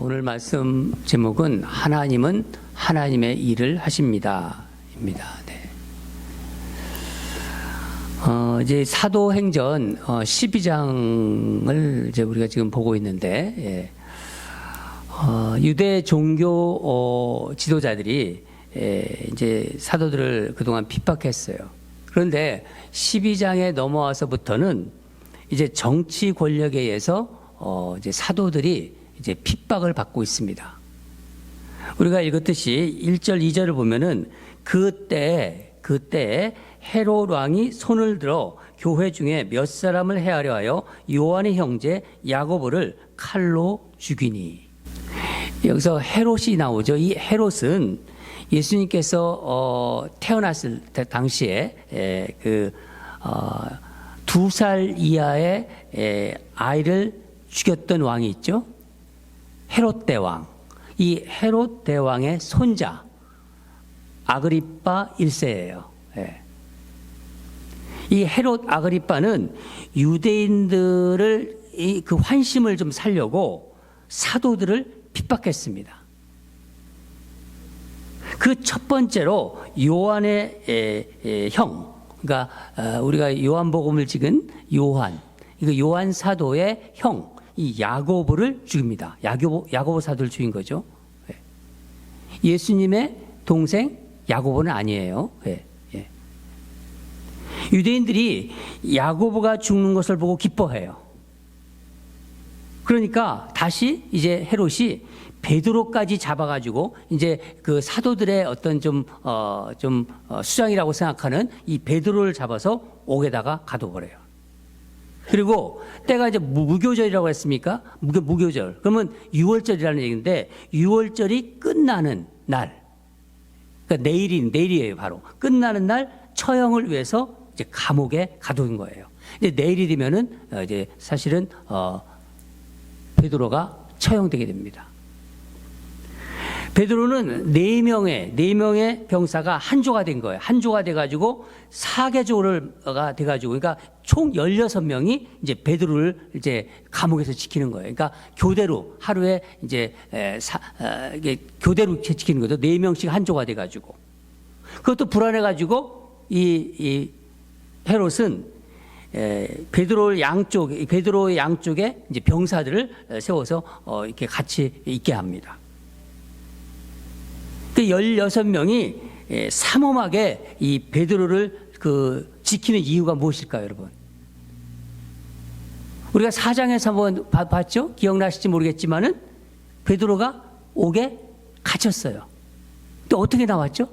오늘 말씀 제목은 하나님은 하나님의 일을 하십니다. 입니다. 네. 이제 사도행전 12장을 이제 우리가 지금 보고 있는데, 유대 종교 지도자들이 이제 사도들을 그동안 핍박했어요. 그런데 12장에 넘어와서부터는 이제 정치 권력에 의해서 이제 사도들이 이제 핍박을 받고 있습니다. 우리가 읽었듯이 1절, 2절을 보면은 그때 헤롯 왕이 손을 들어 교회 중에 몇 사람을 해하려 하여 요한의 형제 야고보를 칼로 죽이니. 여기서 헤롯이 나오죠. 이 헤롯은 예수님께서 태어났을 때 당시에 2살 이하의 아이를 죽였던 왕이 있죠. 헤롯 대왕. 이 헤롯 대왕의 손자 아그리빠 1세예요. 이 헤롯 아그리빠는 유대인들을 그 환심을 좀 살려고 사도들을 핍박했습니다. 그 첫 번째로 요한의 형, 그러니까 우리가 요한복음을 찍은 요한, 이거 요한 사도의 형, 이 야고보를 죽입니다. 야고보 사도를 죽인 거죠. 예수님의 동생 야고보는 아니에요. 유대인들이 야고보가 죽는 것을 보고 기뻐해요. 그러니까 다시 이제 헤롯이 베드로까지 잡아가지고 이제 그 사도들의 어떤 수장이라고 생각하는 이 베드로를 잡아서 옥에다가 가둬버려요. 그리고 때가 이제 무교절이라고 했습니까? 무교절. 그러면 6월절이라는 얘기인데 6월절이 끝나는 날, 그러니까 내일이에요. 바로 끝나는 날 처형을 위해서 이제 감옥에 가둔 거예요. 이제 내일이 되면은 이제 사실은 베드로가 처형되게 됩니다. 베드로는 4명의 병사가 한조가 된 거예요. 한조가 돼가지고 사개조가 돼가지고, 그러니까 총 16명이 이제 베드로를 이제 감옥에서 지키는 거예요. 그러니까 교대로 하루에 이제 교대로 지키는 거죠. 4명씩 한조가 돼가지고. 그것도 불안해가지고 이 헤롯은 베드로의 양쪽에 이제 병사들을 세워서 이렇게 같이 있게 합니다. 그 16명이 삼엄하게 이 베드로를 지키는 이유가 무엇일까요, 여러분? 우리가 4장에서 한번 봤죠? 기억나실지 모르겠지만은 베드로가 옥에 갇혔어요. 또 어떻게 나왔죠?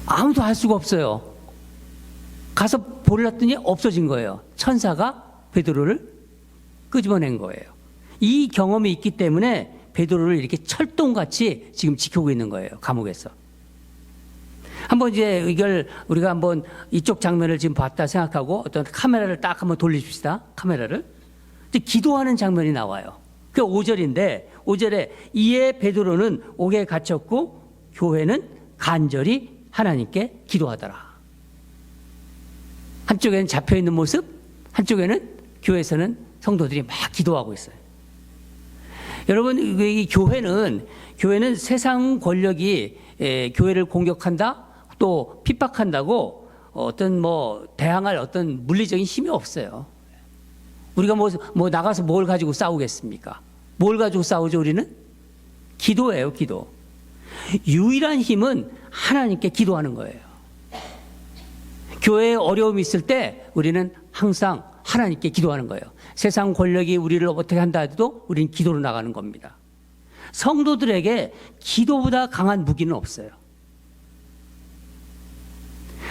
아무도 알 수가 없어요. 가서 볼랐더니 없어진 거예요. 천사가 베드로를 끄집어낸 거예요. 이 경험이 있기 때문에 베드로를 이렇게 철동같이 지금 지키고 있는 거예요. 감옥에서. 한번 이제 이걸 우리가 한번 이쪽 장면을 지금 봤다 생각하고 어떤 카메라를 딱 한번 돌리십시다. 카메라를. 이제 기도하는 장면이 나와요. 그 5절인데 5절에 이에 베드로는 옥에 갇혔고 교회는 간절히 하나님께 기도하더라. 한쪽에는 잡혀있는 모습, 한쪽에는 교회에서는 성도들이 막 기도하고 있어요. 여러분, 이 교회는 세상 권력이 교회를 공격한다, 또 핍박한다고 대항할 어떤 물리적인 힘이 없어요. 우리가 나가서 뭘 가지고 싸우겠습니까? 뭘 가지고 싸우죠, 우리는? 기도예요, 기도. 유일한 힘은 하나님께 기도하는 거예요. 교회에 어려움이 있을 때 우리는 항상 하나님께 기도하는 거예요. 세상 권력이 우리를 어떻게 한다 해도 우리는 기도로 나가는 겁니다. 성도들에게 기도보다 강한 무기는 없어요.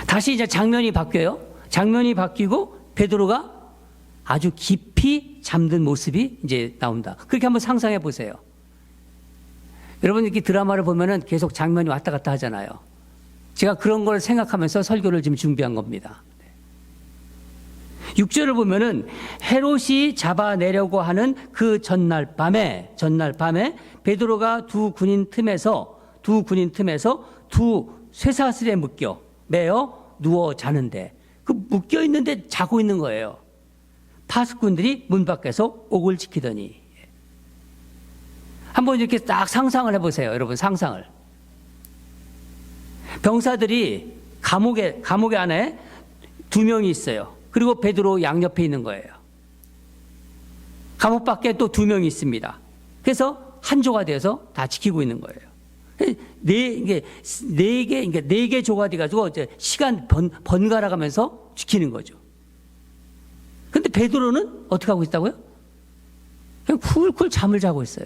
다시 이제 장면이 바뀌어요. 장면이 바뀌고 베드로가 아주 깊이 잠든 모습이 이제 나온다. 그렇게 한번 상상해 보세요. 여러분 이렇게 드라마를 보면은 계속 장면이 왔다 갔다 하잖아요. 제가 그런 걸 생각하면서 설교를 지금 준비한 겁니다. 6절을 보면은 헤롯이 잡아내려고 하는 그 전날 밤에 베드로가 두 군인 틈에서 두 쇠사슬에 매어 누워 자는데 그 묶여 있는데 자고 있는 거예요. 파수꾼들이 문 밖에서 옥을 지키더니 한번 이렇게 딱 상상을 해보세요. 여러분, 상상을. 병사들이 감옥에 안에 2명이 있어요. 그리고 베드로 양옆에 있는 거예요. 감옥 밖에 또 2명이 있습니다. 그래서 한 조가 되어서 다 지키고 있는 거예요. 네 개 조가 돼가지고 이제 시간 번갈아 가면서 지키는 거죠. 근데 베드로는 어떻게 하고 있다고요? 그냥 쿨쿨 잠을 자고 있어요.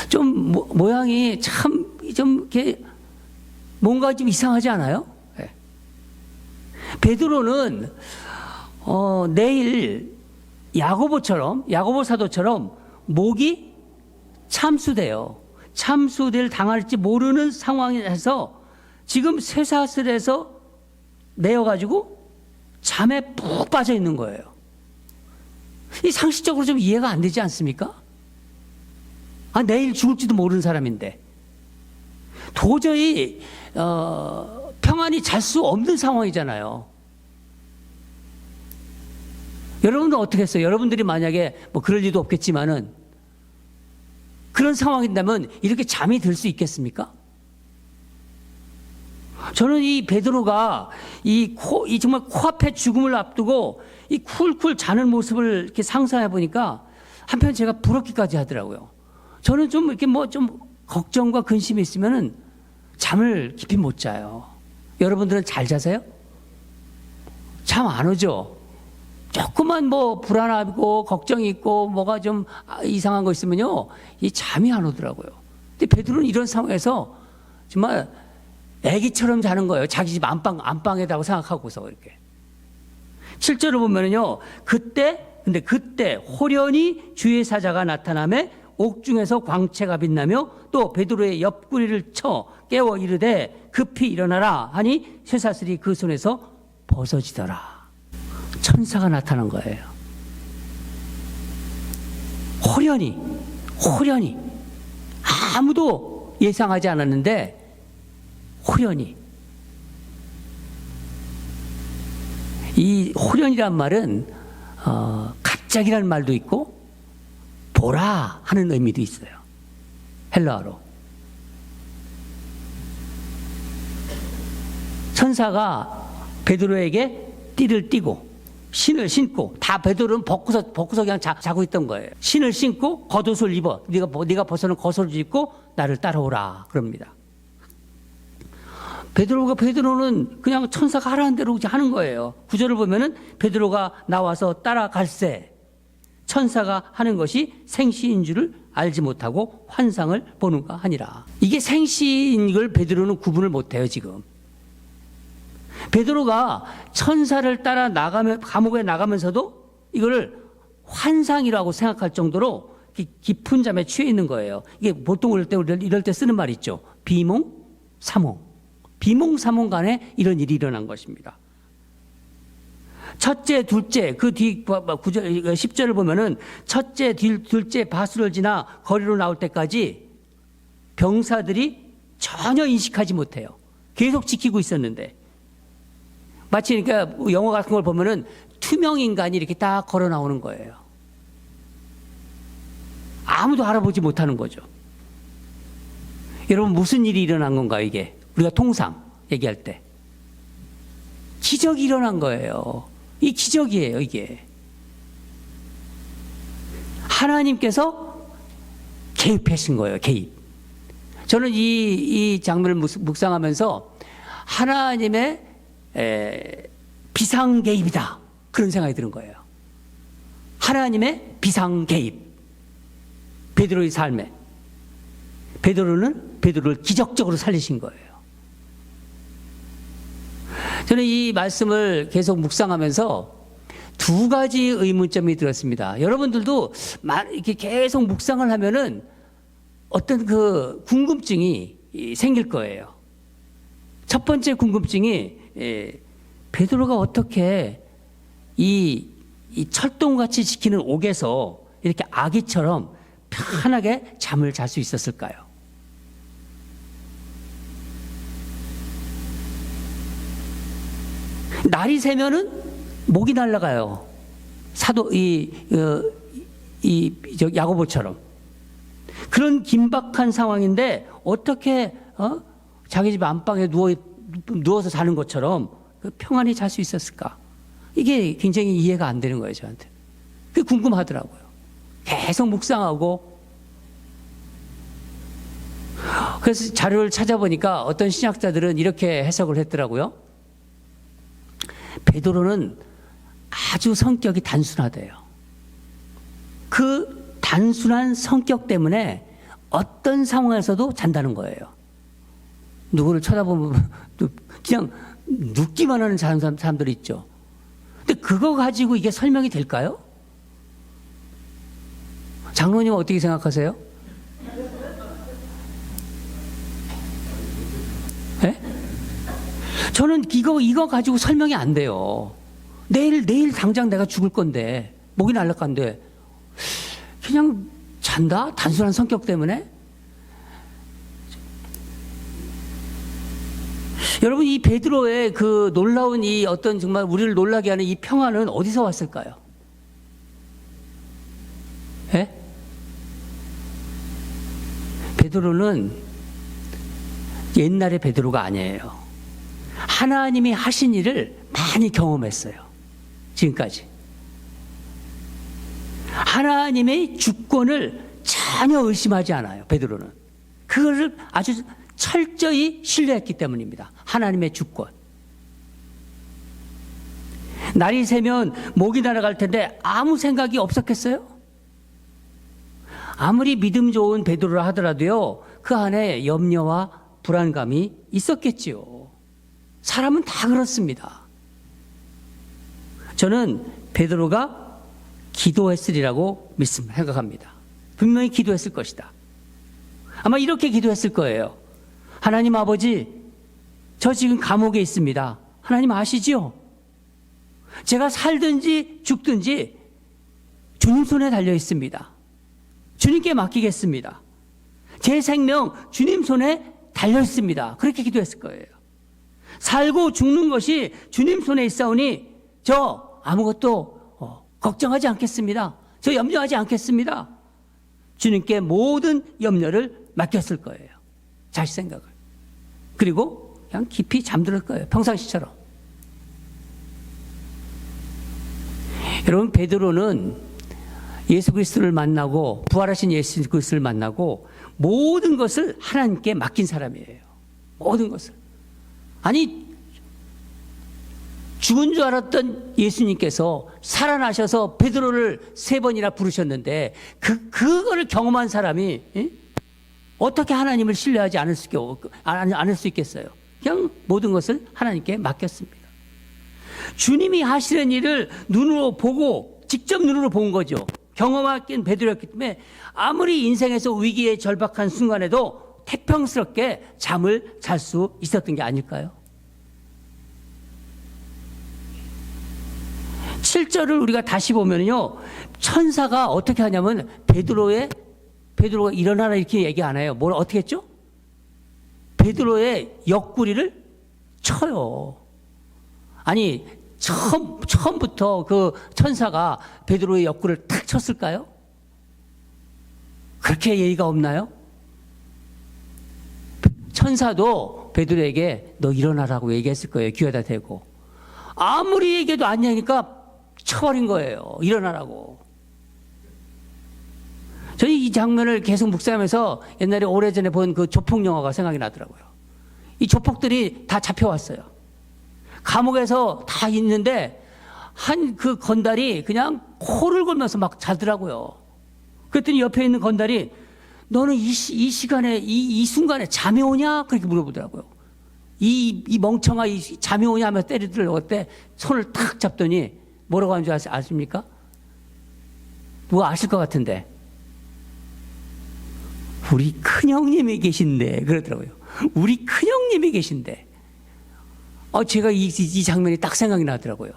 좀 모양이 참 좀 이렇게 뭔가 좀 이상하지 않아요? 네. 베드로는 내일 야고보 사도처럼 목이 참수돼요. 참수될 당할지 모르는 상황에서 지금 쇠사슬에서 내어가지고 잠에 푹 빠져 있는 거예요. 이 상식적으로 좀 이해가 안 되지 않습니까? 내일 죽을지도 모르는 사람인데 도저히 평안히 잘 수 없는 상황이잖아요. 여러분은 어떻게 했어요? 여러분들이 만약에 뭐 그럴 리도 없겠지만은 그런 상황인다면 이렇게 잠이 들 수 있겠습니까? 저는 이 베드로가 이 정말 코앞에 죽음을 앞두고 이 쿨쿨 자는 모습을 이렇게 상상해 보니까 한편 제가 부럽기까지 하더라고요. 저는 좀 이렇게 뭐 좀 걱정과 근심이 있으면은 잠을 깊이 못 자요. 여러분들은 잘 자세요? 잠 안 오죠? 조금만 뭐 불안하고 걱정이 있고 뭐가 좀 이상한 거 있으면요, 이 잠이 안 오더라고요. 근데 베드로는 이런 상황에서 정말 애기처럼 자는 거예요. 자기 집 안방에다고 생각하고서 이렇게. 7절을 보면은요, 그때 호련히 주의 사자가 나타나매 옥중에서 광채가 빛나며 또 베드로의 옆구리를 쳐 깨워 이르되 급히 일어나라 하니 쇠사슬이 그 손에서 벗어지더라. 천사가 나타난 거예요. 호련히 아무도 예상하지 않았는데 호련히. 이 호련이란 말은 갑자기라는 말도 있고 보라 하는 의미도 있어요. 헬라어로. 천사가 베드로에게 띠를 띠고 신을 신고, 다 베드로는 벗고서 그냥 자고 있던 거예요. 신을 신고 겉옷을 입어. 네가 벗어놓은 겉옷을 입고 나를 따라오라 그럽니다. 베드로는 그냥 천사가 하라는 대로 하는 거예요. 9절을 보면은 베드로가 나와서 따라갈새 천사가 하는 것이 생시인 줄을 알지 못하고 환상을 보는가 하니라. 이게 생시인 걸 베드로는 구분을 못해요. 지금 베드로가 천사를 따라 감옥에 나가면서도 이거를 환상이라고 생각할 정도로 깊은 잠에 취해 있는 거예요. 이게 보통 이럴 때 쓰는 말 있죠. 비몽사몽 간에 이런 일이 일어난 것입니다. 첫째, 둘째, 그 뒤 10절을 보면은 첫째, 둘째 바수를 지나 거리로 나올 때까지 병사들이 전혀 인식하지 못해요. 계속 지키고 있었는데 마치 그러니까 영화 같은 걸 보면은 투명 인간이 이렇게 딱 걸어 나오는 거예요. 아무도 알아보지 못하는 거죠. 여러분 무슨 일이 일어난 건가 이게? 우리가 통상 얘기할 때 기적이 일어난 거예요. 이 기적이에요, 이게. 하나님께서 개입하신 거예요, 개입. 저는 이 장면을 묵상하면서 하나님의 비상 개입이다. 그런 생각이 드는 거예요. 하나님의 비상 개입. 베드로의 삶에. 베드로를 기적적으로 살리신 거예요. 저는 이 말씀을 계속 묵상하면서 두 가지 의문점이 들었습니다. 여러분들도 이렇게 계속 묵상을 하면은 어떤 그 궁금증이 생길 거예요. 첫 번째 궁금증이 베드로가 어떻게 이 철동같이 지키는 옥에서 이렇게 아기처럼 편하게 잠을 잘 수 있었을까요? 날이 새면은 목이 날아가요. 야고보처럼 그런 긴박한 상황인데 어떻게 자기 집 안방에 누워서 자는 것처럼 평안히 잘 수 있었을까? 이게 굉장히 이해가 안 되는 거예요, 저한테. 그게 궁금하더라고요. 계속 묵상하고. 그래서 자료를 찾아보니까 어떤 신학자들은 이렇게 해석을 했더라고요. 베드로는 아주 성격이 단순하대요. 그 단순한 성격 때문에 어떤 상황에서도 잔다는 거예요. 누구를 쳐다보면 그냥 눕기만 하는 사람들이 있죠. 근데 그거 가지고 이게 설명이 될까요? 장로님은 어떻게 생각하세요? 네? 저는 이거 가지고 설명이 안 돼요. 내일 당장 내가 죽을 건데, 목이 날라간데, 그냥 잔다? 단순한 성격 때문에? 여러분, 이 베드로의 그 놀라운 이 어떤 정말 우리를 놀라게 하는 이 평안은 어디서 왔을까요? 예? 베드로는 옛날의 베드로가 아니에요. 하나님이 하신 일을 많이 경험했어요. 지금까지. 하나님의 주권을 전혀 의심하지 않아요. 베드로는. 그것을 아주 철저히 신뢰했기 때문입니다. 하나님의 주권. 날이 새면 목이 날아갈 텐데 아무 생각이 없었겠어요? 아무리 믿음 좋은 베드로라 하더라도요, 그 안에 염려와 불안감이 있었겠지요. 사람은 다 그렇습니다. 저는 베드로가 기도했으리라고 생각합니다. 분명히 기도했을 것이다. 아마 이렇게 기도했을 거예요. 하나님 아버지, 저 지금 감옥에 있습니다. 하나님 아시지요? 제가 살든지 죽든지 주님 손에 달려 있습니다. 주님께 맡기겠습니다. 제 생명 주님 손에 달려 있습니다. 그렇게 기도했을 거예요. 살고 죽는 것이 주님 손에 있사오니 저 아무것도 걱정하지 않겠습니다. 저 염려하지 않겠습니다. 주님께 모든 염려를 맡겼을 거예요. 자기 생각을. 그리고 그냥 깊이 잠들 거예요. 평상시처럼. 여러분, 베드로는 예수 그리스도를 만나고 부활하신 예수 그리스도를 만나고 모든 것을 하나님께 맡긴 사람이에요. 모든 것을. 아니, 죽은 줄 알았던 예수님께서 살아나셔서 베드로를 3번이나 부르셨는데 그거를 경험한 사람이 어떻게 하나님을 신뢰하지 않을 수 있겠어요? 그냥 모든 것을 하나님께 맡겼습니다. 주님이 하시는 일을 눈으로 보고 직접 눈으로 본 거죠. 경험한 베드로였기 때문에 아무리 인생에서 위기에 절박한 순간에도 태평스럽게 잠을 잘 수 있었던 게 아닐까요? 7절을 우리가 다시 보면요, 천사가 어떻게 하냐면 베드로가 일어나라 이렇게 얘기 안 해요. 뭘 어떻게 했죠? 베드로의 옆구리를 쳐요. 아니, 처음부터 그 천사가 베드로의 옆구리를 탁 쳤을까요? 그렇게 예의가 없나요? 천사도 베드로에게 너 일어나라고 얘기했을 거예요. 귀에다 대고. 아무리 얘기해도 안 하니까 쳐버린 거예요. 일어나라고. 저는 이 장면을 계속 묵상하면서 옛날에 오래전에 본 그 조폭 영화가 생각이 나더라고요. 이 조폭들이 다 잡혀왔어요. 감옥에서 다 있는데 한 그 건달이 그냥 코를 골면서 막 자더라고요. 그랬더니 옆에 있는 건달이 너는 이 시간에 이 순간에 잠이 오냐? 그렇게 물어보더라고요. 이 멍청아 이 잠이 오냐 하면서 때리더라고요. 그때 손을 탁 잡더니 뭐라고 하는 줄 아십니까? 누가 아실 것 같은데. 우리 큰형님이 계신데 그러더라고요. 우리 큰형님이 계신데. 제가 이 장면이 딱 생각이 나더라고요.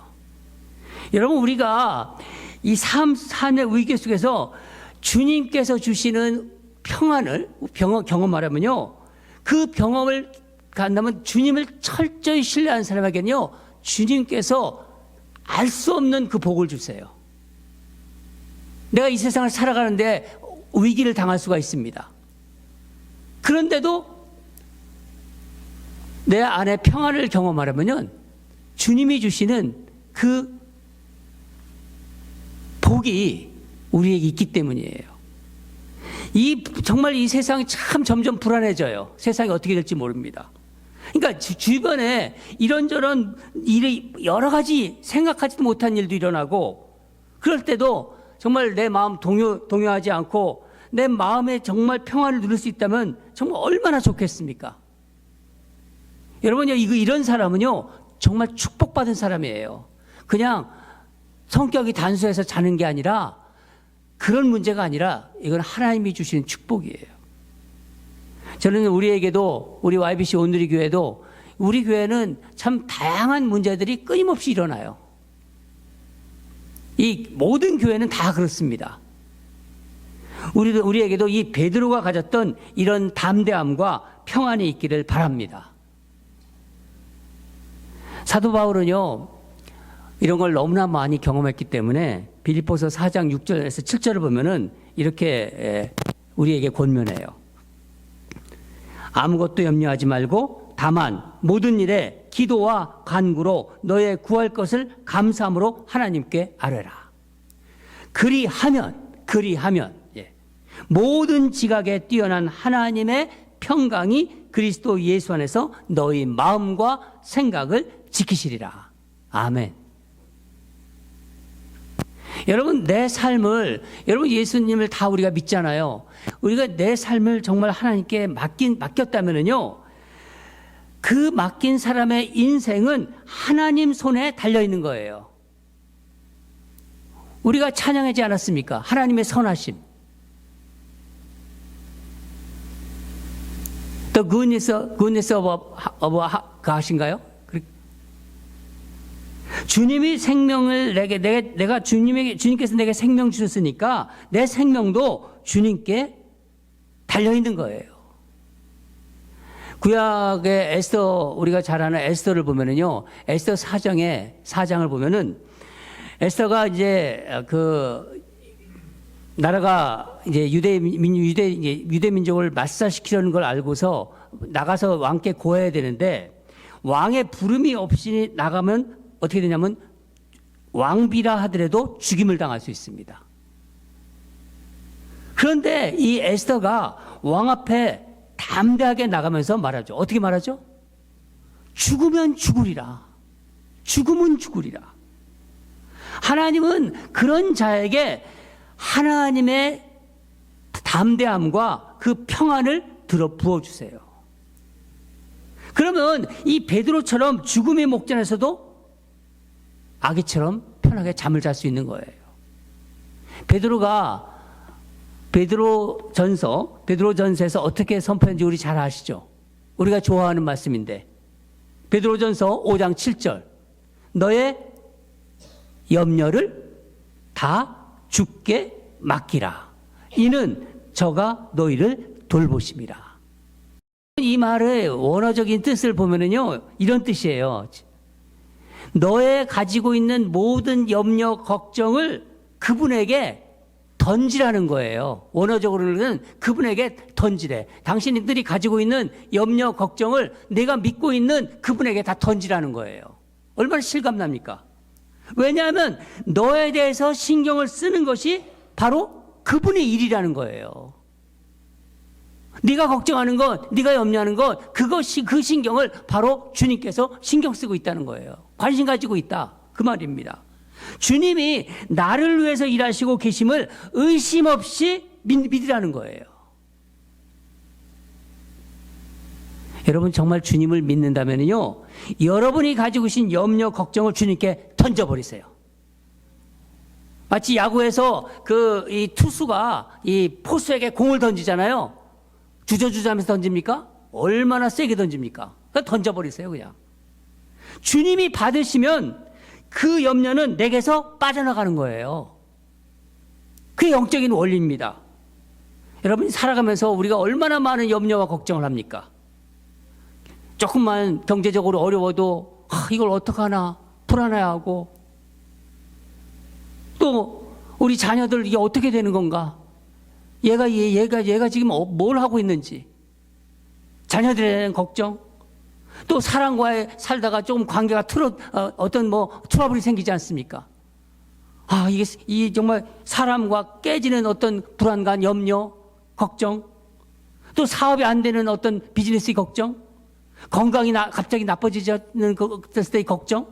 여러분, 우리가 이 삶의 위기 속에서 주님께서 주시는 평안을 경험하려면요, 그 경험을 간다면 주님을 철저히 신뢰하는 사람에게는요, 주님께서 알 수 없는 그 복을 주세요. 내가 이 세상을 살아가는데 위기를 당할 수가 있습니다. 그런데도 내 안에 평안을 경험하려면 주님이 주시는 그 복이 우리에게 있기 때문이에요. 정말 이 세상이 참 점점 불안해져요. 세상이 어떻게 될지 모릅니다. 그러니까 주변에 이런저런 일이 여러 가지 생각하지도 못한 일도 일어나고, 그럴 때도 정말 내 마음 동요하지 않고 내 마음에 정말 평안을 누릴 수 있다면 정말 얼마나 좋겠습니까? 여러분요, 이런 사람은요 정말 축복받은 사람이에요. 그냥 성격이 단순해서 자는 게 아니라, 그런 문제가 아니라 이건 하나님이 주시는 축복이에요. 저는 우리에게도, 우리 YBC 온누리 교회도, 우리 교회는 참 다양한 문제들이 끊임없이 일어나요. 이 모든 교회는 다 그렇습니다. 우리에게도 이 베드로가 가졌던 이런 담대함과 평안이 있기를 바랍니다. 사도 바울은요, 이런 걸 너무나 많이 경험했기 때문에 빌립보서 4장 6절에서 7절을 보면은 이렇게 우리에게 권면해요. 아무것도 염려하지 말고 다만 모든 일에 기도와 간구로 너의 구할 것을 감사함으로 하나님께 아뢰라. 그리하면 모든 지각에 뛰어난 하나님의 평강이 그리스도 예수 안에서 너희 마음과 생각을 지키시리라. 아멘. 여러분, 내 삶을, 여러분 예수님을 다 우리가 믿잖아요. 우리가 내 삶을 정말 하나님께 맡겼다면은요, 그 맡긴 사람의 인생은 하나님 손에 달려 있는 거예요. 우리가 찬양하지 않았습니까? 하나님의 선하심. The goodness of God인가요? 주님이 생명을 내가 주님께서 내게 생명 주셨으니까 내 생명도 주님께 달려 있는 거예요. 구약의 에스더, 우리가 잘 아는 에스더를 보면은요, 에스더 4장을 보면은 에스더가 이제 그 나라가 이제 유대 민족을 말살시키려는 걸 알고서 나가서 왕께 고해야 되는데, 왕의 부름이 없이 나가면 어떻게 되냐면 왕비라 하더라도 죽임을 당할 수 있습니다. 그런데 이 에스더가 왕 앞에 담대하게 나가면서 말하죠. 어떻게 말하죠? 죽으면 죽으리라. 죽으면 죽으리라. 하나님은 그런 자에게 하나님의 담대함과 그 평안을 부어주세요. 그러면 이 베드로처럼 죽음의 목전에서도 아기처럼 편하게 잠을 잘 수 있는 거예요. 베드로전서에서 어떻게 선포했는지 우리 잘 아시죠? 우리가 좋아하는 말씀인데, 베드로전서 5장 7절, 너의 염려를 다 주께 맡기라. 이는 저가 너희를 돌보심이라. 이 말의 원어적인 뜻을 보면은요, 이런 뜻이에요. 너의 가지고 있는 모든 염려, 걱정을 그분에게 던지라는 거예요. 원어적으로는 그분에게 던지래. 당신들이 가지고 있는 염려, 걱정을 내가 믿고 있는 그분에게 다 던지라는 거예요. 얼마나 실감납니까? 왜냐하면 너에 대해서 신경을 쓰는 것이 바로 그분의 일이라는 거예요. 네가 걱정하는 것, 네가 염려하는 것, 그것이, 그 신경을 바로 주님께서 신경 쓰고 있다는 거예요. 관심 가지고 있다, 그 말입니다. 주님이 나를 위해서 일하시고 계심을 의심 없이 믿으라는 거예요. 여러분, 정말 주님을 믿는다면요, 여러분이 가지고 계신 염려, 걱정을 주님께 던져버리세요. 마치 야구에서 이 투수가 이 포수에게 공을 던지잖아요. 주저주저하면서 던집니까? 얼마나 세게 던집니까? 그냥 던져버리세요, 그냥. 주님이 받으시면 그 염려는 내게서 빠져나가는 거예요. 그게 영적인 원리입니다. 여러분이 살아가면서 우리가 얼마나 많은 염려와 걱정을 합니까? 조금만 경제적으로 어려워도 이걸 어떡하나 불안해하고, 또 우리 자녀들 이게 어떻게 되는 건가? 얘가 지금 뭘 하고 있는지. 자녀들에 대한 걱정. 또 사람과의 살다가 조금 관계가 어떤 트러블이 생기지 않습니까? 이게 정말 사람과 깨지는 어떤 불안감, 염려, 걱정. 또 사업이 안 되는 어떤 비즈니스의 걱정. 건강이 갑자기 나빠지지 않는 때의 걱정.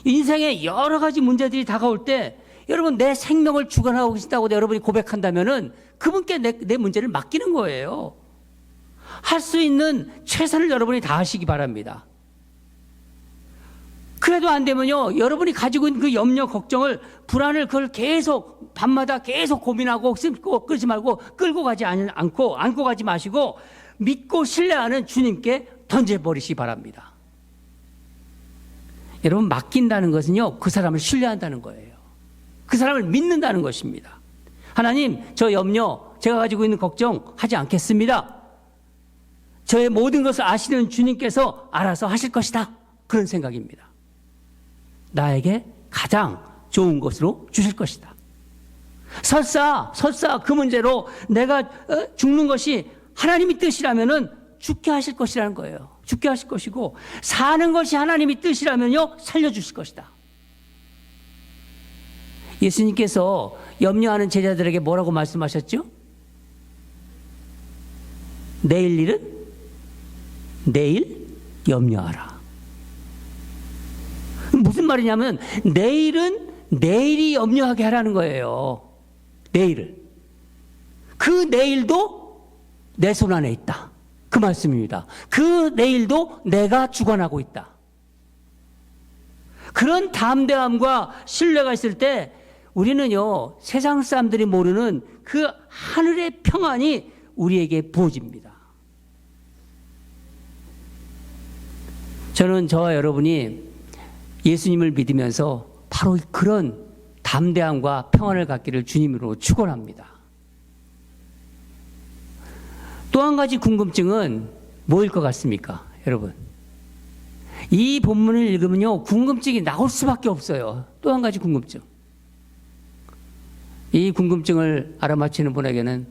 인생에 여러 가지 문제들이 다가올 때 여러분 내 생명을 주관하고 계신다고 여러분이 고백한다면은 그분께 내 문제를 맡기는 거예요. 할 수 있는 최선을 여러분이 다하시기 바랍니다. 그래도 안 되면요, 여러분이 가지고 있는 그 염려, 걱정을, 불안을 그걸 계속 밤마다 계속 고민하고 끌지 말고 끌고 가지 않고 안고 가지 마시고 믿고 신뢰하는 주님께 던져버리시기 바랍니다. 여러분, 맡긴다는 것은요, 그 사람을 신뢰한다는 거예요. 그 사람을 믿는다는 것입니다. 하나님, 저 염려, 제가 가지고 있는 걱정 하지 않겠습니다. 저의 모든 것을 아시는 주님께서 알아서 하실 것이다. 그런 생각입니다. 나에게 가장 좋은 것으로 주실 것이다. 설사 그 문제로 내가 죽는 것이 하나님의 뜻이라면은 죽게 하실 것이라는 거예요. 죽게 하실 것이고, 사는 것이 하나님의 뜻이라면요, 살려주실 것이다. 예수님께서 염려하는 제자들에게 뭐라고 말씀하셨죠? 내일 일은 내일 염려하라. 무슨 말이냐면 내일은 내일이 염려하게 하라는 거예요. 내일을. 그 내일도 내 손 안에 있다. 그 말씀입니다. 그 내일도 내가 주관하고 있다. 그런 담대함과 신뢰가 있을 때 우리는요, 세상 사람들이 모르는 그 하늘의 평안이 우리에게 부어집니다. 저는 저와 여러분이 예수님을 믿으면서 바로 그런 담대함과 평안을 갖기를 주님으로 축원합니다. 또 한 가지 궁금증은 뭐일 것 같습니까, 여러분? 이 본문을 읽으면요, 궁금증이 나올 수밖에 없어요. 또 한 가지 궁금증. 이 궁금증을 알아맞히는 분에게는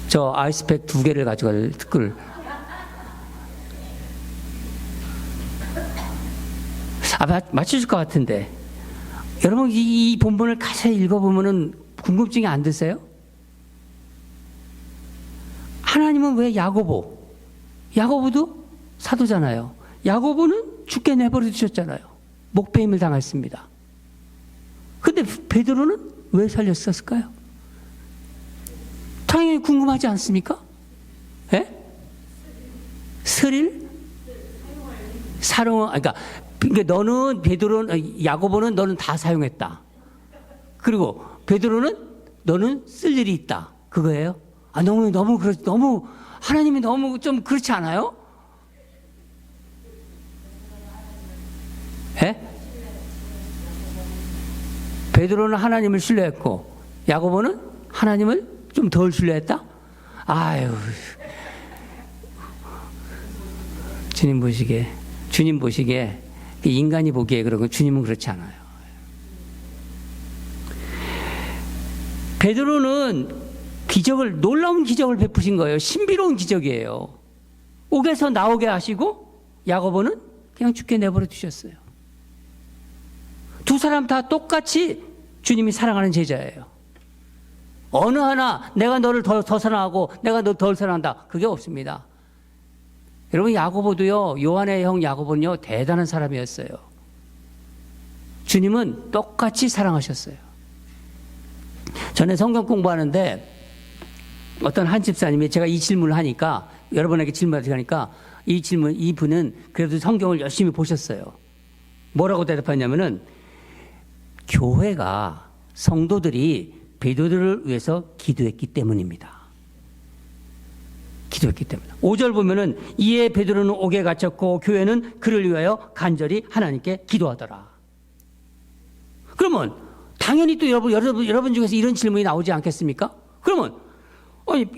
저 아이스팩 2개를 가져갈 특글. 맞추실 것 같은데. 여러분, 이 본문을 가서 읽어보면은 궁금증이 안 드세요? 하나님은 왜 야고보도 사도잖아요. 야고보는 죽게 내버려 두셨잖아요. 목배임을 당했습니다. 근데 베드로는 왜 살렸었을까요? 당연히 궁금하지 않습니까? 예? 스릴? 그러니까 너는 야고보는 너는 다 사용했다. 그리고 베드로는 너는 쓸 일이 있다. 그거예요? 너무 하나님이 너무 좀 그렇지 않아요? 예? 베드로는 하나님을 신뢰했고 야고보는 하나님을 좀 덜 신뢰했다? 아유, 주님 보시기에 인간이 보기에 그러고 주님은 그렇지 않아요. 베드로는 놀라운 기적을 베푸신 거예요. 신비로운 기적이에요. 옥에서 나오게 하시고 야고보는 그냥 죽게 내버려 두셨어요. 두 사람 다 똑같이 주님이 사랑하는 제자예요. 어느 하나 내가 너를 더 사랑하고 내가 너 덜 사랑한다, 그게 없습니다. 여러분, 야고보도요, 요한의 형 야고보는요, 대단한 사람이었어요. 주님은 똑같이 사랑하셨어요. 전에 성경 공부하는데 어떤 한 집사님이 제가 이 질문을 하니까, 여러분에게 질문을 하니까 이분은 그래도 성경을 열심히 보셨어요. 뭐라고 대답하냐면은, 교회가, 성도들이 베드로를 위해서 기도했기 때문입니다. 기도했기 때문에. 5절 보면은, 이에 베드로는 옥에 갇혔고 교회는 그를 위하여 간절히 하나님께 기도하더라. 그러면 당연히 또 여러분 중에서 이런 질문이 나오지 않겠습니까? 그러면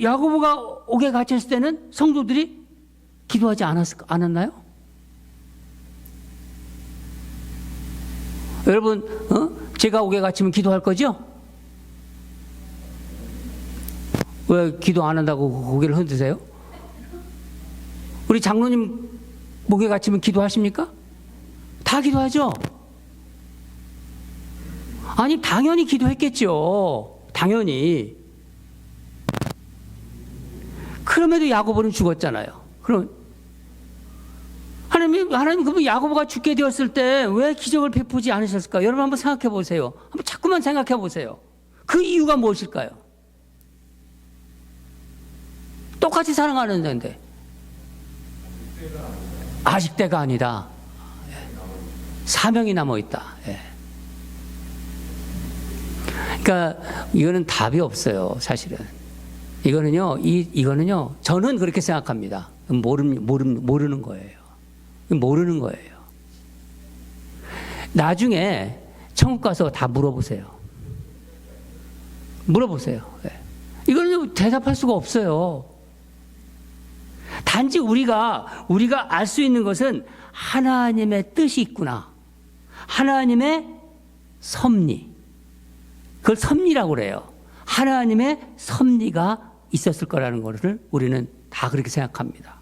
야고보가 옥에 갇혔을 때는 성도들이 기도하지 않았나요? 여러분, 제가 옥에 갇히면 기도할 거죠? 왜 기도 안 한다고 고개를 흔드세요? 우리 장로님 목에 갇히면 기도하십니까? 다 기도하죠? 아니, 당연히 기도했겠죠. 당연히. 그럼에도 야고보는 죽었잖아요. 그럼 하나님 그러면 야고보가 죽게 되었을 때 왜 기적을 베푸지 않으셨을까? 여러분 한번 생각해 보세요. 한번 자꾸만 생각해 보세요. 그 이유가 무엇일까요? 똑같이 사랑하는데 아직 때가 아니다. 사명이 남아 있다. 그러니까 이거는 답이 없어요, 사실은. 이거는요, 저는 그렇게 생각합니다. 모르는 거예요. 모르는 거예요. 나중에 천국 가서 다 물어보세요. 물어보세요. 이거는 대답할 수가 없어요. 단지 우리가 알 수 있는 것은 하나님의 뜻이 있구나. 하나님의 섭리. 그걸 섭리라고 그래요. 하나님의 섭리가 있었을 거라는 것을 우리는 다 그렇게 생각합니다.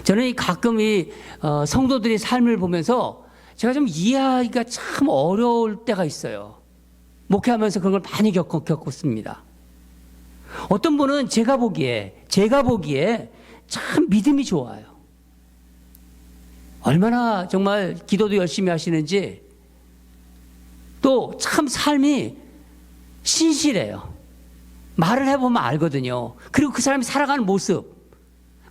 저는 가끔 성도들의 삶을 보면서 제가 좀 이해하기가 참 어려울 때가 있어요. 목회하면서 그런 걸 많이 겪었습니다. 어떤 분은 제가 보기에 참 믿음이 좋아요. 얼마나 정말 기도도 열심히 하시는지 또 참 삶이 신실해요. 말을 해보면 알거든요. 그리고 그 사람이 살아가는 모습,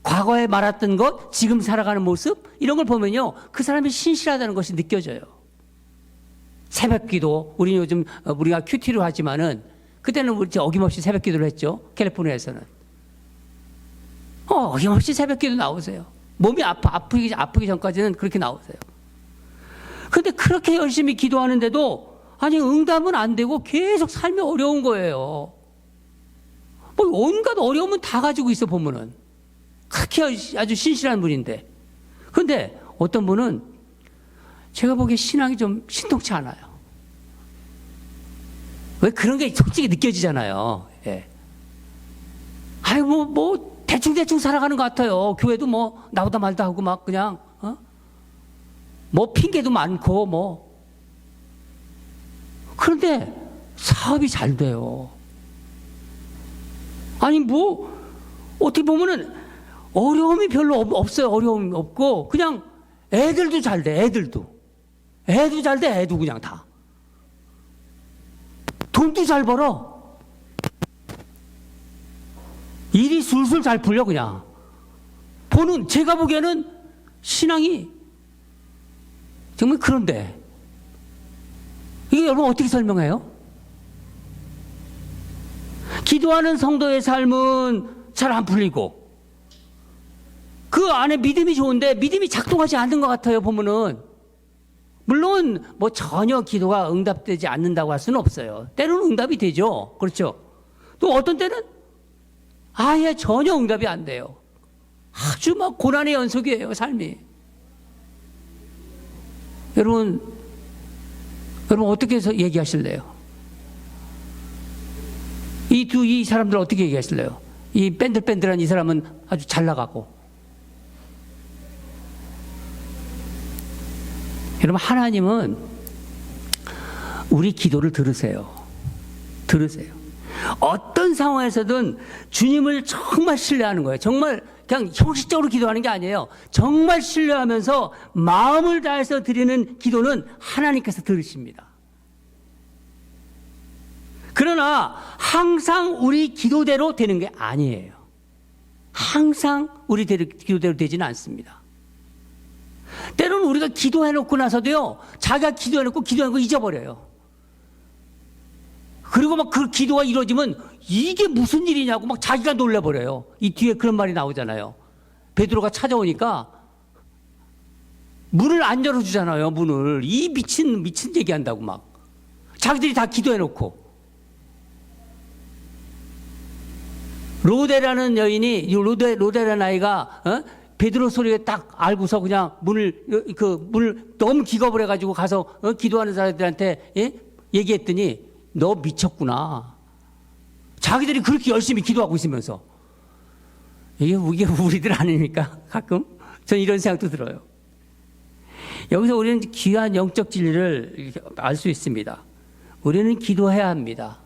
과거에 말했던 것, 지금 살아가는 모습, 이런 걸 보면요, 그 사람이 신실하다는 것이 느껴져요. 새벽기도, 우리는 요즘 우리가 큐티로 하지만은 그때는 우리 어김없이 새벽기도를 했죠. 캘리포니아에서는 어김없이 새벽기도 나오세요. 몸이 아프기 전까지는 그렇게 나오세요. 그런데 그렇게 열심히 기도하는데도 아니 응답은 안 되고 계속 삶이 어려운 거예요. 뭐 온갖 어려움은 다 가지고 있어 보면은 그렇게 아주 신실한 분인데. 그런데 어떤 분은 제가 보기에 신앙이 좀 신통치 않아요. 왜 그런 게 솔직히 느껴지잖아요. 아유 뭐 대충 살아가는 것 같아요. 교회도 뭐 나오다 말다 하고 막 그냥 뭐 핑계도 많고 뭐. 그런데 사업이 잘 돼요. 아니 뭐 어떻게 보면은 어려움이 별로 없어요. 어려움이 없고 그냥 애들도 잘 돼. 애도 잘 돼. 애도 그냥 다. 돈도 잘 벌어. 일이 술술 잘 풀려 그냥. 제가 보기에는 신앙이 정말 그런데 이게 여러분 어떻게 설명해요? 기도하는 성도의 삶은 잘 안 풀리고 그 안에 믿음이 좋은데 믿음이 작동하지 않는 것 같아요. 보면은 물론 뭐 전혀 기도가 응답되지 않는다고 할 수는 없어요. 때로는 응답이 되죠. 그렇죠. 또 어떤 때는 아예 전혀 응답이 안 돼요. 아주 막 고난의 연속이에요, 삶이. 여러분 어떻게 해서 얘기하실래요? 이 사람들 어떻게 얘기하실래요? 이 뺀들뺀들한 이 사람은 아주 잘 나가고. 여러분, 하나님은 우리 기도를 들으세요. 어떤 상황에서든 주님을 정말 신뢰하는 거예요. 정말 그냥 형식적으로 기도하는 게 아니에요. 정말 신뢰하면서 마음을 다해서 드리는 기도는 하나님께서 들으십니다. 그러나 항상 우리 기도대로 되는 게 아니에요. 항상 우리 기도대로 되지는 않습니다. 때로는 우리가 기도해놓고 나서도요, 자기가 기도해놓고 잊어버려요. 그리고 막 그 기도가 이루어지면 이게 무슨 일이냐고 막 자기가 놀라버려요. 이 뒤에 그런 말이 나오잖아요. 베드로가 찾아오니까 문을 안 열어주잖아요. 문을. 이 미친 얘기한다고 막. 자기들이 다 기도해놓고. 로데라는 여인이, 로데라는 아이가 베드로 소리에 딱 알고서 그냥 문을 너무 기겁을 해가지고 가서 기도하는 사람들한테 얘기했더니 너 미쳤구나. 자기들이 그렇게 열심히 기도하고 있으면서. 이게 우리들 아닙니까? 가끔? 저는 이런 생각도 들어요. 여기서 우리는 귀한 영적 진리를 알 수 있습니다. 우리는 기도해야 합니다.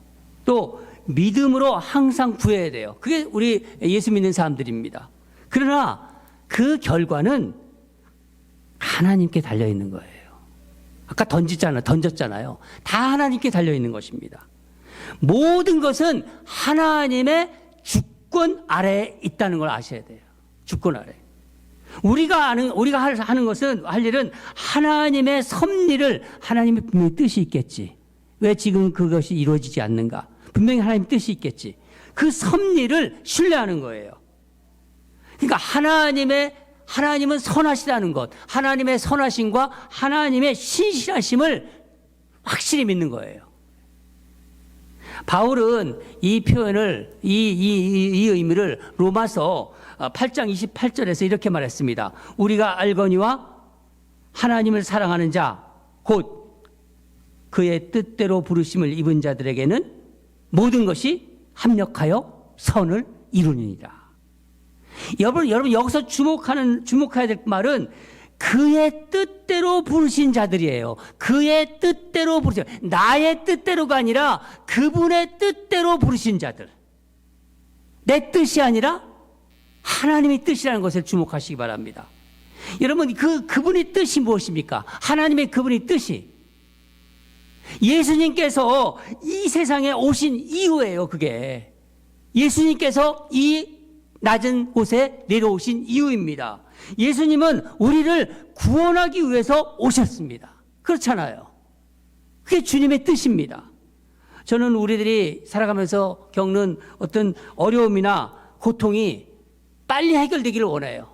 또 믿음으로 항상 구해야 돼요. 그게 우리 예수 믿는 사람들입니다. 그러나 그 결과는 하나님께 달려 있는 거예요. 아까 던졌잖아요. 다 하나님께 달려 있는 것입니다. 모든 것은 하나님의 주권 아래에 있다는 걸 아셔야 돼요. 주권 아래. 우리가 할 일은 하나님의 섭리를 하나님의 분명히 뜻이 있겠지. 왜 지금 그것이 이루어지지 않는가? 분명히 하나님의 뜻이 있겠지. 그 섭리를 신뢰하는 거예요. 그러니까 하나님은 선하시다는 것, 하나님의 선하심과 하나님의 신실하심을 확실히 믿는 거예요. 바울은 이 표현을, 이 의미를 로마서 8장 28절에서 이렇게 말했습니다. 우리가 알거니와 하나님을 사랑하는 자, 곧 그의 뜻대로 부르심을 입은 자들에게는 모든 것이 합력하여 선을 이루느니라. 여러분 여기서 주목해야 될 말은 그의 뜻대로 부르신 자들이에요. 그의 뜻대로 부르신, 나의 뜻대로가 아니라 그분의 뜻대로 부르신 자들. 내 뜻이 아니라 하나님의 뜻이라는 것을 주목하시기 바랍니다. 여러분 그분의 뜻이 무엇입니까? 하나님의 그분의 뜻이 예수님께서 이 세상에 오신 이유예요. 그게 예수님께서 이 낮은 곳에 내려오신 이유입니다. 예수님은 우리를 구원하기 위해서 오셨습니다. 그렇잖아요. 그게 주님의 뜻입니다. 저는 우리들이 살아가면서 겪는 어떤 어려움이나 고통이 빨리 해결되기를 원해요.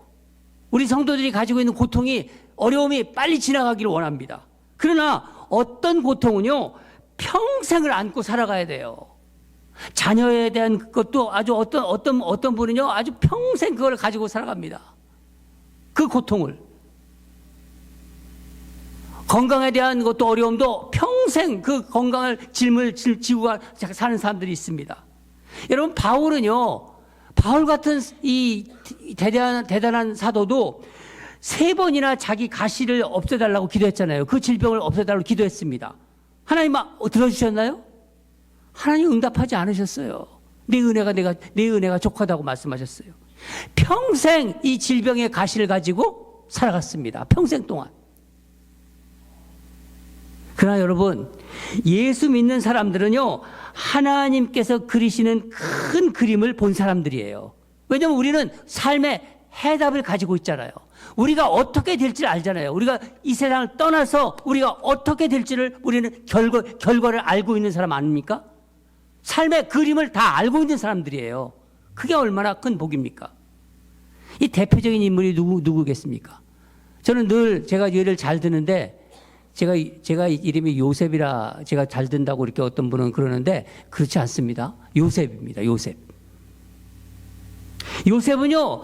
우리 성도들이 가지고 있는 고통이, 어려움이 빨리 지나가기를 원합니다. 그러나 어떤 고통은요, 평생을 안고 살아가야 돼요. 자녀에 대한 것도 아주 어떤 분은요, 아주 평생 그걸 가지고 살아갑니다. 그 고통을. 건강에 대한 것도 어려움도 평생 그 건강을 짐을 지고 사는 사람들이 있습니다. 여러분, 바울 같은 이 대단한 사도도 3번이나 자기 가시를 없애달라고 기도했잖아요. 그 질병을 없애달라고 기도했습니다. 하나님 들어주셨나요? 하나님 응답하지 않으셨어요. 내 은혜가 족하다고 말씀하셨어요. 평생 이 질병의 가시를 가지고 살아갔습니다. 평생 동안. 그러나 여러분, 예수 믿는 사람들은요, 하나님께서 그리시는 큰 그림을 본 사람들이에요. 왜냐하면 우리는 삶의 해답을 가지고 있잖아요. 우리가 어떻게 될지를 알잖아요. 우리가 이 세상을 떠나서 우리가 어떻게 될지를 우리는 결과를 알고 있는 사람 아닙니까? 삶의 그림을 다 알고 있는 사람들이에요. 그게 얼마나 큰 복입니까? 이 대표적인 인물이 누구겠습니까? 저는 늘 제가 예를 잘 드는데, 제가 이름이 요셉이라 제가 잘 든다고 이렇게 어떤 분은 그러는데 그렇지 않습니다. 요셉입니다. 요셉은요,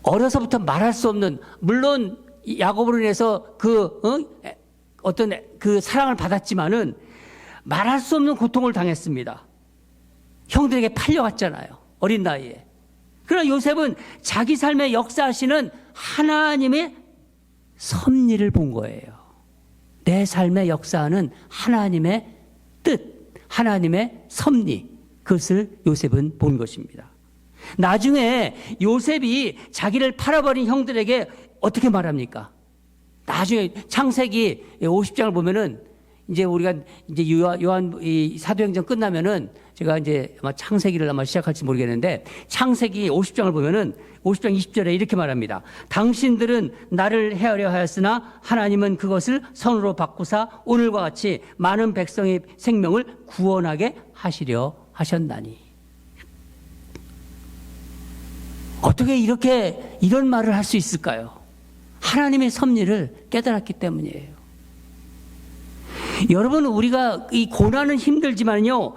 어려서부터 말할 수 없는, 물론 야곱으로 인해서 어떤 사랑을 받았지만은 말할 수 없는 고통을 당했습니다. 형들에게 팔려왔잖아요. 어린 나이에. 그러나 요셉은 자기 삶에 역사하시는 하나님의 섭리를 본 거예요. 내 삶에 역사하는 하나님의 뜻, 하나님의 섭리, 그것을 요셉은 본 것입니다. 나중에 요셉이 자기를 팔아버린 형들에게 어떻게 말합니까? 나중에 창세기 50장을 보면은 이제 우리가 이제 요한 이 사도행전 끝나면은 제가 이제 아마 창세기를 아마 시작할지 모르겠는데, 창세기 50장을 보면은 50장 20절에 이렇게 말합니다. 당신들은 나를 헤아려 하였으나 하나님은 그것을 선으로 바꾸사 오늘과 같이 많은 백성의 생명을 구원하게 하시려 하셨나니. 어떻게 이런 말을 할 수 있을까요? 하나님의 섭리를 깨달았기 때문이에요. 여러분, 우리가 이 고난은 힘들지만요,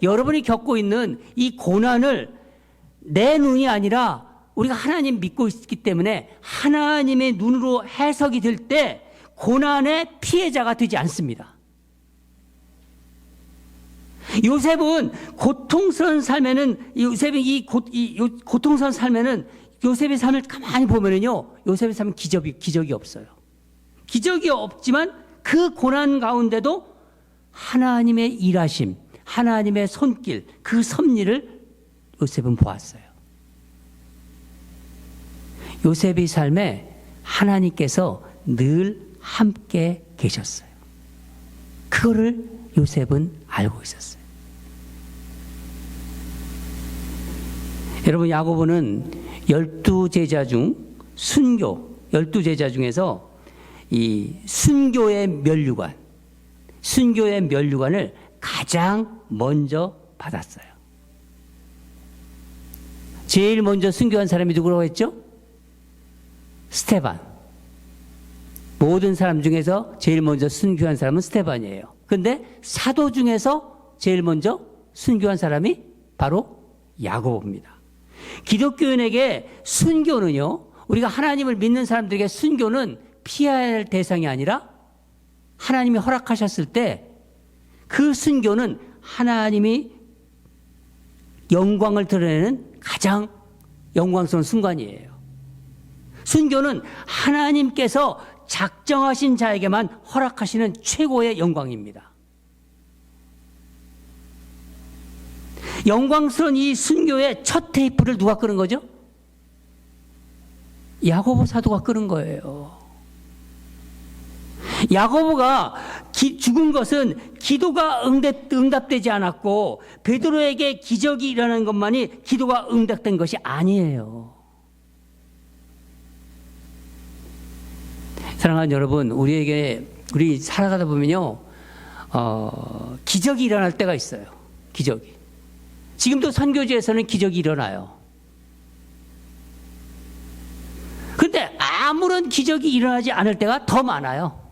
여러분이 겪고 있는 이 고난을 내 눈이 아니라 우리가 하나님 믿고 있기 때문에 하나님의 눈으로 해석이 될 때 고난의 피해자가 되지 않습니다. 요셉은 고통스러운 삶에는 고통스러운 삶에는 요셉의 삶을 가만히 보면은요, 요셉의 삶은 기적이 없어요. 기적이 없지만 그 고난 가운데도 하나님의 일하심, 하나님의 손길, 그 섭리를 요셉은 보았어요. 요셉의 삶에 하나님께서 늘 함께 계셨어요. 그거를 요셉은 알고 있었어요. 여러분, 야고보는 12제자 중 순교, 12제자 중에서 이 순교의 면류관을 가장 먼저 받았어요. 제일 먼저 순교한 사람이 누구라고 했죠? 스테반. 모든 사람 중에서 제일 먼저 순교한 사람은 스테반이에요. 근데 사도 중에서 제일 먼저 순교한 사람이 바로 야고보입니다. 기독교인에게 순교는요, 우리가 하나님을 믿는 사람들에게 순교는 피해야 할 대상이 아니라 하나님이 허락하셨을 때 그 순교는 하나님이 영광을 드러내는 가장 영광스러운 순간이에요. 순교는 하나님께서 작정하신 자에게만 허락하시는 최고의 영광입니다. 영광스러운 이 순교의 첫 테이프를 누가 끄는 거죠? 야고보 사도가 끄는 거예요. 야고보가 죽은 것은 기도가 응답되지 않았고 베드로에게 기적이 일어나는 것만이 기도가 응답된 것이 아니에요. 사랑하는 여러분, 우리 살아가다 보면요, 기적이 일어날 때가 있어요. 기적이. 지금도 선교지에서는 기적이 일어나요. 그런데 아무런 기적이 일어나지 않을 때가 더 많아요.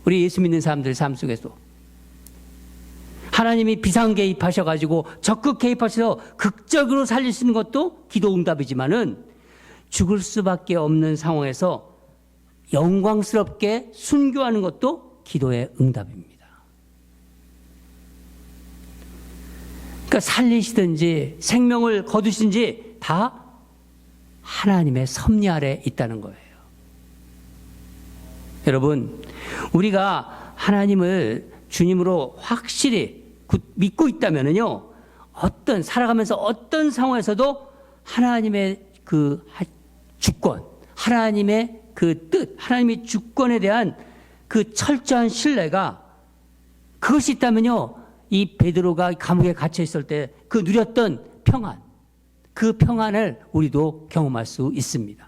우리 예수 믿는 사람들 삶 속에서 하나님이 비상 개입하셔가지고 적극 개입하셔서 극적으로 살리시는 것도 기도 응답이지만은 죽을 수밖에 없는 상황에서 영광스럽게 순교하는 것도 기도의 응답입니다. 그러니까 살리시든지 생명을 거두시든지 다 하나님의 섭리 아래 있다는 거예요. 여러분, 우리가 하나님을 주님으로 확실히 믿고 있다면요, 살아가면서 어떤 상황에서도 하나님의 그 주권, 하나님의 그 뜻, 하나님의 주권에 대한 그 철저한 신뢰가 그것이 있다면요, 이 베드로가 감옥에 갇혀 있을 때 그 누렸던 평안, 그 평안을 우리도 경험할 수 있습니다.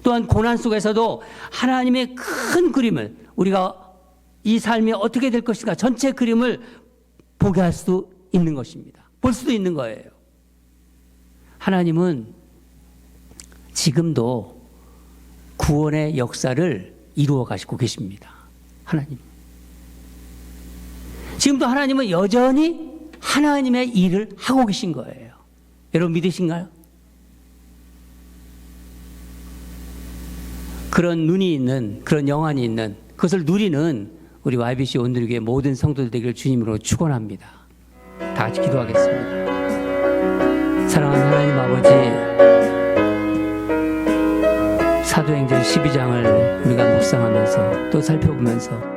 또한 고난 속에서도 하나님의 큰 그림을, 우리가 이 삶이 어떻게 될 것인가 전체 그림을 보게 할 수도 있는 것입니다. 볼 수도 있는 거예요. 하나님은 지금도 구원의 역사를 이루어 가시고 계십니다. 하나님. 지금도 하나님은 여전히 하나님의 일을 하고 계신 거예요. 여러분 믿으신가요? 그런 눈이 있는, 그런 영안이 있는, 그것을 누리는 우리 YBC 온누리교회 모든 성도들 되기를 주님으로 축원합니다. 다 같이 기도하겠습니다. 사랑하는 하나님 아버지, 사도행전 12장을 우리가 묵상하면서 또 살펴보면서